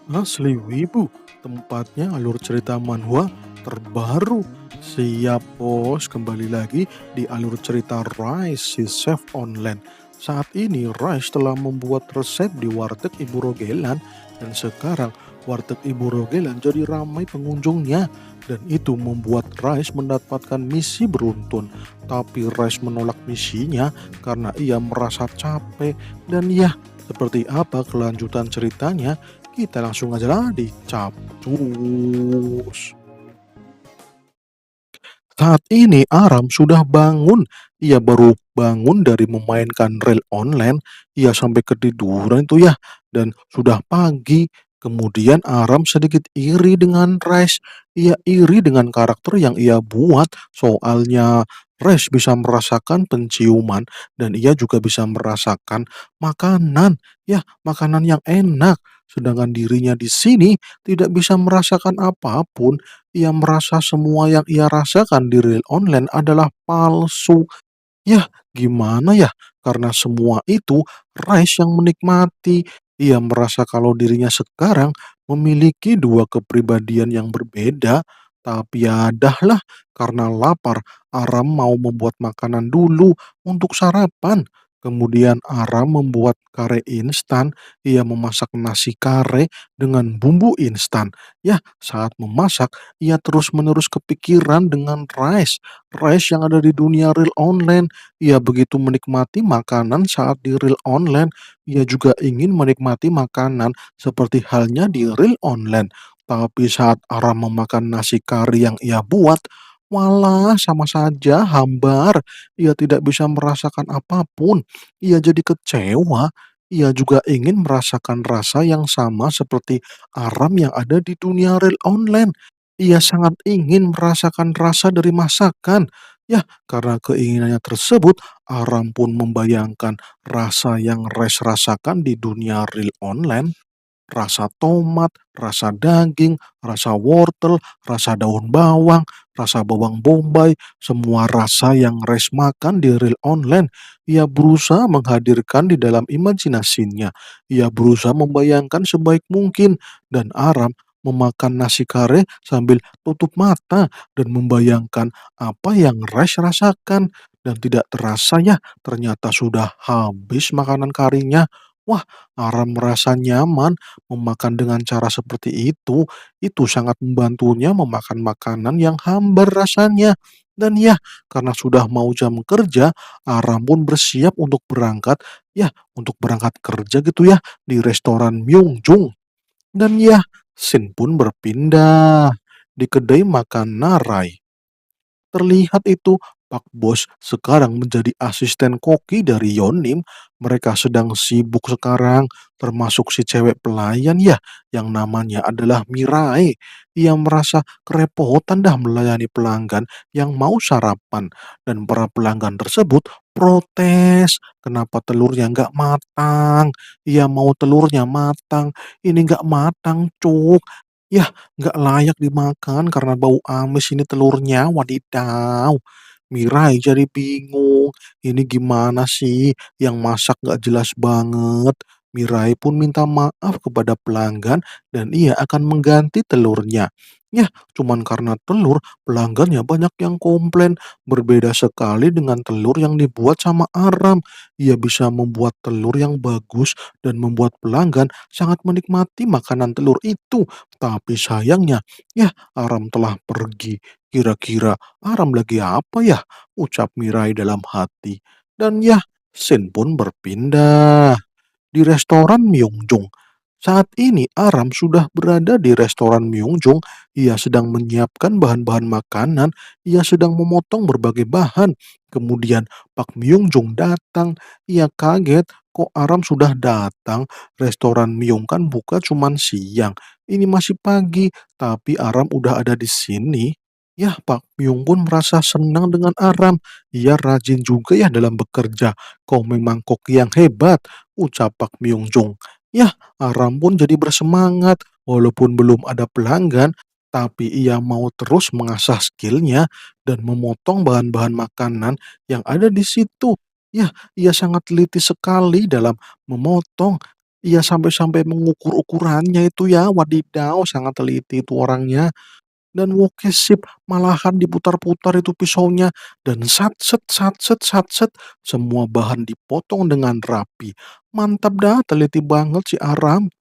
Asli Wibu, tempatnya alur cerita manhwa terbaru. Siap bos, kembali lagi di alur cerita Rice si chef online. Saat ini Rice telah membuat resep di warteg Ibu Rogelan dan sekarang warteg Ibu Rogelan jadi ramai pengunjungnya. Dan itu membuat Rice mendapatkan misi beruntun. Tapi Rice menolak misinya karena ia merasa capek. Dan ya, seperti apa kelanjutan ceritanya? Kita langsung aja lah dicapcus. Saat ini Aram sudah bangun. Ia baru bangun dari memainkan rel online. Ia sampai ketiduran itu ya. Dan sudah pagi. Kemudian Aram sedikit iri dengan Rice. Ia iri dengan karakter yang ia buat. Soalnya Rice bisa merasakan penciuman. Dan ia juga bisa merasakan makanan. Ya, makanan yang enak. Sedangkan dirinya di sini tidak bisa merasakan apapun. Ia merasa semua yang ia rasakan di real online adalah palsu. Yah, gimana ya? Karena semua itu Rice yang menikmati. Ia merasa kalau dirinya sekarang memiliki dua kepribadian yang berbeda. Tapi ya dahlah, karena lapar, Aram mau membuat makanan dulu untuk sarapan. Kemudian Aram membuat kare instan. Ia memasak nasi kare dengan bumbu instan. Ya, saat memasak, ia terus-menerus kepikiran dengan Rice yang ada di dunia real online. Ia begitu menikmati makanan saat di real online, ia juga ingin menikmati makanan seperti halnya di real online. Tapi saat Aram memakan nasi kari yang ia buat, walah sama saja hambar. Ia tidak bisa merasakan apapun. Ia jadi kecewa. Ia juga ingin merasakan rasa yang sama seperti Aram yang ada di dunia real online. Ia sangat ingin merasakan rasa dari masakan. Ya, karena keinginannya tersebut, Aram pun membayangkan rasa yang Res rasakan di dunia real online. Rasa tomat, rasa daging, rasa wortel, rasa daun bawang, rasa bawang bombay, semua rasa yang Res makan di real online. Ia berusaha menghadirkan di dalam imajinasinya. Ia berusaha membayangkan sebaik mungkin. Dan Aram memakan nasi kare sambil tutup mata dan membayangkan apa yang Res rasakan. Dan tidak terasa ya, ternyata sudah habis makanan karinya. Wah, Aram merasa nyaman memakan dengan cara seperti itu sangat membantunya memakan makanan yang hambar rasanya. Dan ya, karena sudah mau jam kerja, Aram pun bersiap untuk berangkat, ya, untuk berangkat kerja gitu ya, di restoran Myungjung. Dan ya, scene pun berpindah di kedai makan Narai. Terlihat itu Pak Bos sekarang menjadi asisten koki dari Yonim. Mereka sedang sibuk sekarang, termasuk si cewek pelayan ya, yang namanya adalah Mirai. Ia merasa kerepotan dah melayani pelanggan yang mau sarapan. Dan para pelanggan tersebut protes, kenapa telurnya nggak matang? Ia mau telurnya matang, ini nggak matang, cuk. Yah, nggak layak dimakan karena bau amis ini telurnya, wadidaw. Mirai jadi bingung, ini gimana sih, yang masak nggak jelas banget. Mirai pun minta maaf kepada pelanggan dan ia akan mengganti telurnya. Yah, cuman karena telur, pelanggannya banyak yang komplain. Berbeda sekali dengan telur yang dibuat sama Aram. Ia bisa membuat telur yang bagus dan membuat pelanggan sangat menikmati makanan telur itu. Tapi sayangnya, ya Aram telah pergi. Kira-kira Aram lagi apa ya? Ucap Mirai dalam hati. Dan ya, Sin pun berpindah di restoran Myungjung. Saat ini Aram sudah berada di restoran Myungjung. Ia sedang menyiapkan bahan-bahan makanan. Ia sedang memotong berbagai bahan. Kemudian Pak Myungjung datang. Ia kaget, kok Aram sudah datang? Restoran Myung kan buka cuman siang. Ini masih pagi, tapi Aram udah ada di sini. Ya, Pak Myung pun merasa senang dengan Aram. Ia rajin juga ya dalam bekerja. Kau memang koki yang hebat, ucap Pak Myung Jung. Ya, Aram pun jadi bersemangat. Walaupun belum ada pelanggan, tapi ia mau terus mengasah skillnya dan memotong bahan-bahan makanan yang ada di situ. Ya, ia sangat teliti sekali dalam memotong. Iya, sampai-sampai mengukur ukurannya itu ya, wadidaw sangat teliti itu orangnya. Dan woke sip, malahan diputar-putar itu pisaunya dan satset satset satset, semua bahan dipotong dengan rapi. Mantap dah, teliti banget si Aram.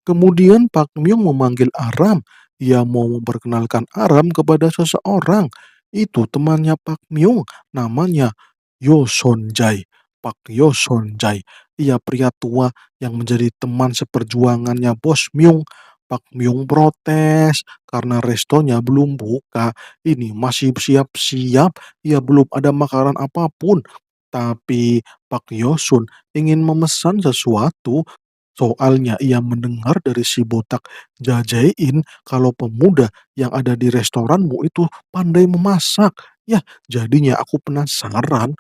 Kemudian Pak Myung memanggil Aram. Ia mau memperkenalkan Aram kepada seseorang. Itu temannya Pak Myung, namanya Yo Sonjai. Pak Yo Sonjai. Ia pria tua yang menjadi teman seperjuangannya Bos Myung. Pak Myung protes karena restonya belum buka. Ini masih siap-siap, ia belum ada makanan apapun. Tapi Pak Yosun ingin memesan sesuatu. Soalnya ia mendengar dari si botak Jajain kalau pemuda yang ada di restoranmu itu pandai memasak. Ya, jadinya aku penasaran.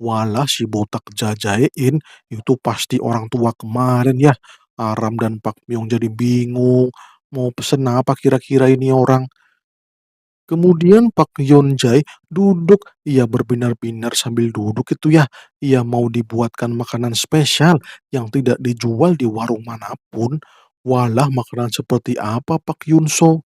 Walah si botak Jajain itu pasti orang tua kemarin ya. Aram dan Pak Myung jadi bingung. Mau pesen apa kira-kira ini orang? Kemudian Pak Yonjai duduk, ia berbinar-binar sambil duduk itu ya. Ia mau dibuatkan makanan spesial yang tidak dijual di warung manapun. Walah makanan seperti apa Pak Yunso?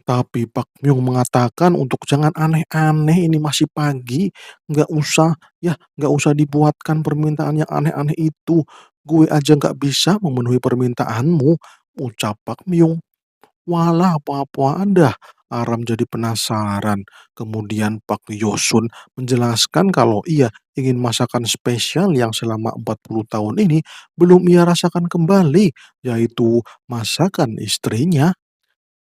Tapi Pak Myung mengatakan untuk jangan aneh-aneh, ini masih pagi. Nggak usah, ya nggak usah dibuatkan permintaan yang aneh-aneh itu. Gue aja nggak bisa memenuhi permintaanmu, ucap Pak Myung. Walah, apa-apaan dah. Aram jadi penasaran. Kemudian Pak Yosun menjelaskan kalau ia ingin masakan spesial yang selama 40 tahun ini belum ia rasakan kembali, yaitu masakan istrinya.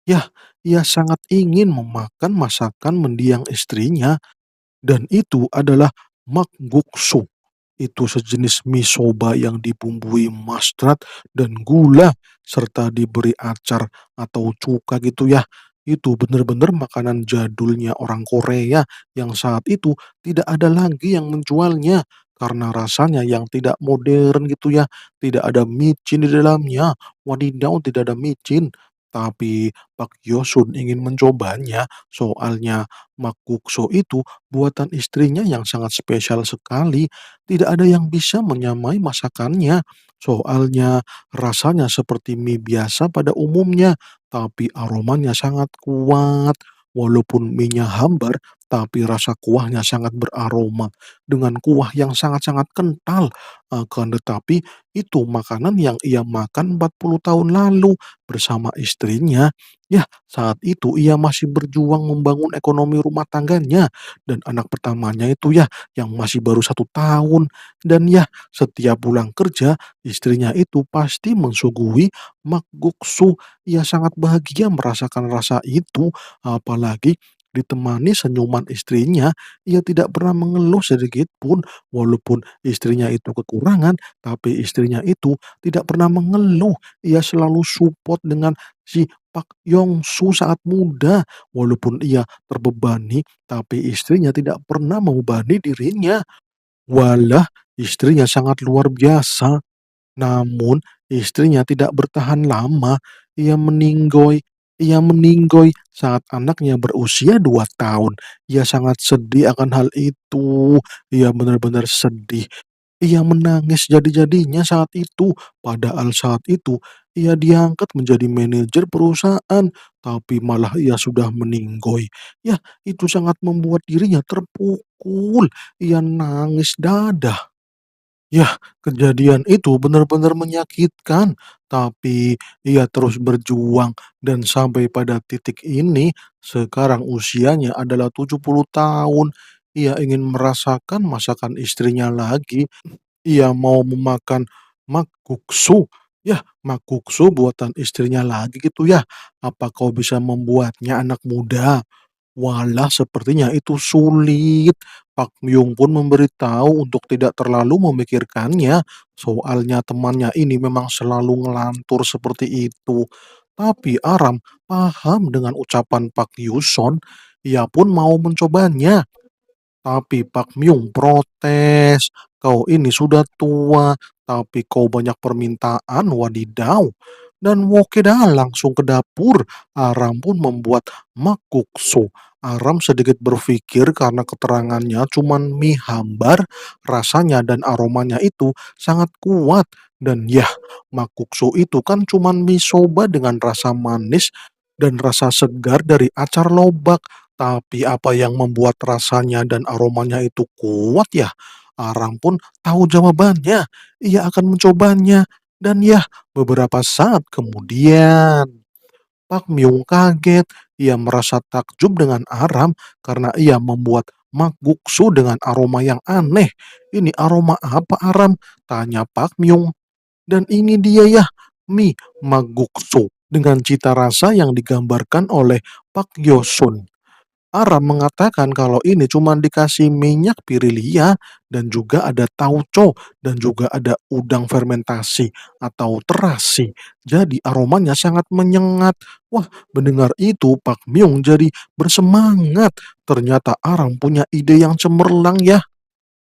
Yah, ia sangat ingin memakan masakan mendiang istrinya, dan itu adalah makguksu. Itu sejenis mie soba yang dibumbui mustard dan gula serta diberi acar atau cuka gitu ya. Itu benar-benar makanan jadulnya orang Korea yang saat itu tidak ada lagi yang menjualnya karena rasanya yang tidak modern gitu ya. Tidak ada micin di dalamnya. Wadidaw, tidak ada micin. Tapi Pak Yosun ingin mencobanya, soalnya makgukso itu buatan istrinya yang sangat spesial sekali. Tidak ada yang bisa menyamai masakannya. Soalnya rasanya seperti mie biasa pada umumnya, tapi aromanya sangat kuat. Walaupun mie-nya hambar, tapi rasa kuahnya sangat beraroma dengan kuah yang sangat-sangat kental. Akan tetapi itu makanan yang ia makan 40 tahun lalu bersama istrinya. Ya, saat itu ia masih berjuang membangun ekonomi rumah tangganya dan anak pertamanya itu ya yang masih baru 1 tahun. Dan ya, setiap pulang kerja, istrinya itu pasti mensuguhi makguksu. Ia sangat bahagia merasakan rasa itu, apalagi ditemani senyuman istrinya. Ia tidak pernah mengeluh sedikit pun, walaupun istrinya itu kekurangan, tapi istrinya itu tidak pernah mengeluh. Ia selalu support dengan si Pak Yongsu saat muda, walaupun ia terbebani, tapi istrinya tidak pernah membebani dirinya. Walah, istrinya sangat luar biasa. Namun, istrinya tidak bertahan lama. Ia meninggoy. Ia meninggoy saat anaknya berusia 2 tahun. Ia sangat sedih akan hal itu. Ia benar-benar sedih. Ia menangis jadi-jadinya saat itu. Padahal saat itu ia diangkat menjadi manajer perusahaan, tapi malah ia sudah meninggoy. Ya, itu sangat membuat dirinya terpukul. Ia nangis dadah. Yah, kejadian itu benar-benar menyakitkan, tapi ia terus berjuang dan sampai pada titik ini, sekarang usianya adalah 70 tahun. Ia ingin merasakan masakan istrinya lagi. Ia mau memakan makguksu. Yah, makguksu buatan istrinya lagi gitu ya. Apa kau bisa membuatnya anak muda? Walah, sepertinya itu sulit. Pak Myung pun memberitahu untuk tidak terlalu memikirkannya. Soalnya temannya ini memang selalu ngelantur seperti itu. Tapi Aram paham dengan ucapan Pak Yuson. Ia pun mau mencobanya. Tapi Pak Myung protes. Kau ini sudah tua, tapi kau banyak permintaan, wadidaw. Dan Wokeda langsung ke dapur. Aram pun membuat makguksu. Aram sedikit berpikir karena keterangannya cuman mie hambar, rasanya dan aromanya itu sangat kuat. Dan ya, makguksu itu kan cuman mie soba dengan rasa manis dan rasa segar dari acar lobak. Tapi apa yang membuat rasanya dan aromanya itu kuat ya? Aram pun tahu jawabannya. Ia akan mencobanya. Dan ya, beberapa saat kemudian, Pak Myung kaget. Ia merasa takjub dengan Aram karena ia membuat makguksu dengan aroma yang aneh. Ini aroma apa Aram? Tanya Pak Myung. Dan ini dia ya, mie makguksu dengan cita rasa yang digambarkan oleh Pak Yosun. Aram mengatakan kalau ini cuma dikasih minyak pirilia dan juga ada tauco dan juga ada udang fermentasi atau terasi. Jadi aromanya sangat menyengat. Wah, mendengar itu Pak Myung jadi bersemangat. Ternyata Aram punya ide yang cemerlang ya.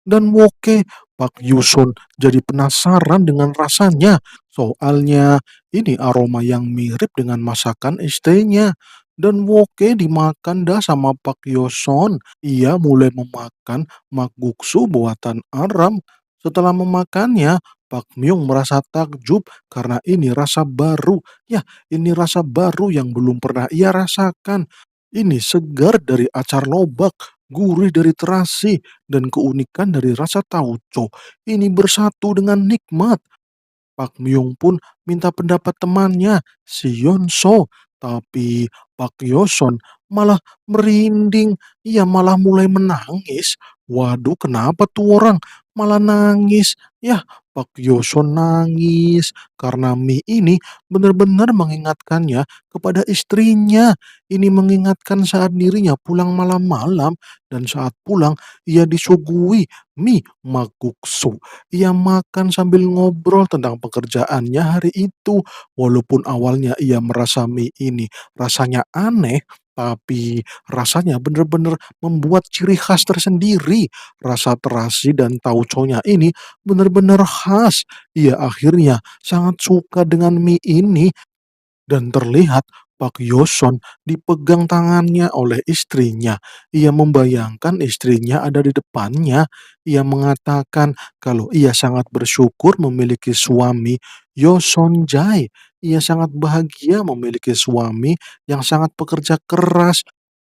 Dan Woke Pak Yusun jadi penasaran dengan rasanya. Soalnya ini aroma yang mirip dengan masakan istrinya. Dan Woke dimakan dah sama Pak Yoson. Ia mulai memakan makguksu buatan Aram. Setelah memakannya, Pak Myung merasa takjub karena ini rasa baru. Ya, ini rasa baru yang belum pernah ia rasakan. Ini segar dari acar lobak, gurih dari terasi, dan keunikan dari rasa tauco. Ini bersatu dengan nikmat. Pak Myung pun minta pendapat temannya, si Yonso. Tapi Pak Yoson malah merinding. Ia malah mulai menangis. Waduh, kenapa tuh orang malah nangis? Ya, Pak Yoson nangis karena mie ini benar-benar mengingatkannya kepada istrinya. Ini mengingatkan saat dirinya pulang malam-malam dan saat pulang ia disuguhi mie makguksu. Ia makan sambil ngobrol tentang pekerjaannya hari itu. Walaupun awalnya ia merasa mie ini rasanya aneh, tapi rasanya benar-benar membuat ciri khas tersendiri. Rasa terasi dan tauconya ini benar-benar khas. Ia akhirnya sangat suka dengan mie ini dan terlihat Pak Yoson dipegang tangannya oleh istrinya. Ia membayangkan istrinya ada di depannya. Ia mengatakan kalau ia sangat bersyukur memiliki suami Yoson Jai. Ia sangat bahagia memiliki suami yang sangat pekerja keras.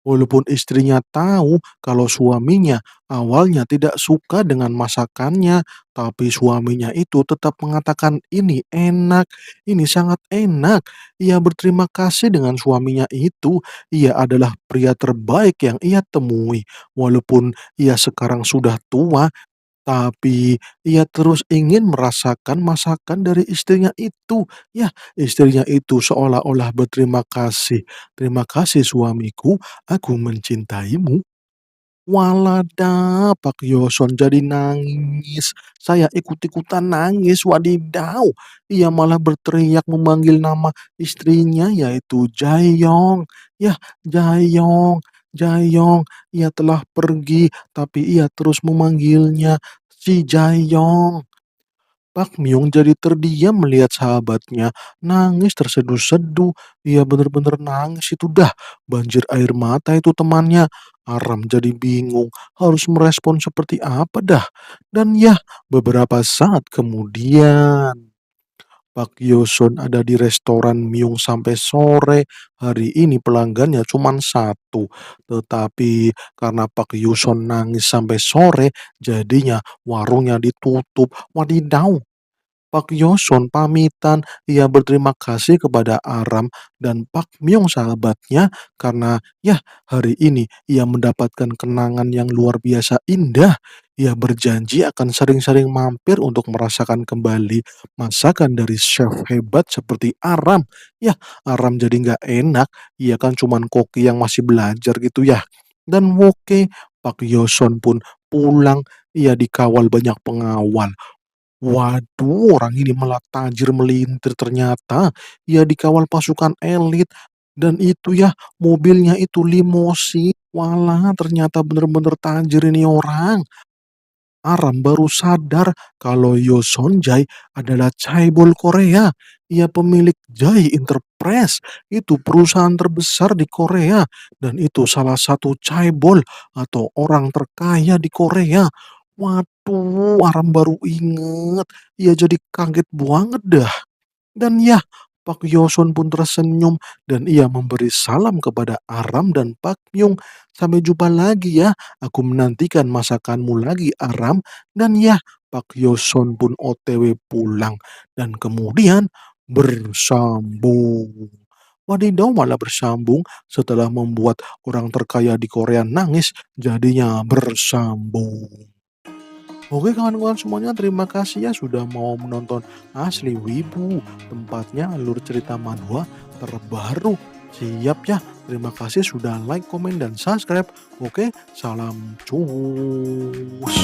Walaupun istrinya tahu kalau suaminya awalnya tidak suka dengan masakannya, tapi suaminya itu tetap mengatakan ini enak, ini sangat enak. Ia berterima kasih dengan suaminya itu. Ia adalah pria terbaik yang ia temui. Walaupun ia sekarang sudah tua, tapi ia terus ingin merasakan masakan dari istrinya itu. Ya, istrinya itu seolah-olah berterima kasih. "Terima kasih suamiku, aku mencintaimu." Walada, Pak Yoson jadi nangis. Saya ikut-ikutan nangis, wadidaw. Ia malah berteriak memanggil nama istrinya yaitu Jaeyong. Ya, Jaeyong, Jaeyong. Ia telah pergi, tapi ia terus memanggilnya si Jaeyong. Pak Myung jadi terdiam melihat sahabatnya nangis terseduh-seduh. Ia benar-benar nangis itu dah. Banjir air mata itu temannya. Aram jadi bingung harus merespon seperti apa dah. Dan ya, beberapa saat kemudian Pak Yoson ada di restoran Myung sampai sore. Hari ini pelanggannya cuma satu. Tetapi karena Pak Yoson nangis sampai sore, jadinya warungnya ditutup. Wadidaw, Pak Yoson pamitan, ia berterima kasih kepada Aram dan Pak Myung sahabatnya karena ya hari ini ia mendapatkan kenangan yang luar biasa indah. Ia berjanji akan sering-sering mampir untuk merasakan kembali masakan dari chef hebat seperti Aram. Ya, Aram jadi nggak enak, ia kan cuman koki yang masih belajar gitu ya. Dan Woke, Pak Yoson pun pulang, ia dikawal banyak pengawal. Waduh, orang ini malah tajir melintir ternyata. Ia dikawal pasukan elit dan itu ya mobilnya itu limosin. Walah, ternyata bener-bener tajir ini orang. Aram baru sadar kalau Yo Sonjae adalah chaebol Korea. Ia pemilik Jai Enterprise, itu perusahaan terbesar di Korea dan itu salah satu chaebol atau orang terkaya di Korea. Waduh, Aram baru inget. Ia jadi kaget banget dah. Dan ya, Pak Yoson pun tersenyum dan ia memberi salam kepada Aram dan Pak Myung. Sampai jumpa lagi ya. Aku menantikan masakanmu lagi Aram. Dan ya, Pak Yoson pun OTW pulang. Dan kemudian bersambung. Wadidaw, malah bersambung setelah membuat orang terkaya di Korea nangis, jadinya bersambung. Oke kawan-kawan semuanya, terima kasih ya sudah mau menonton Asli Wibu, tempatnya alur cerita manhwa terbaru. Siap ya, terima kasih sudah like, komen, dan subscribe. Oke, salam cus.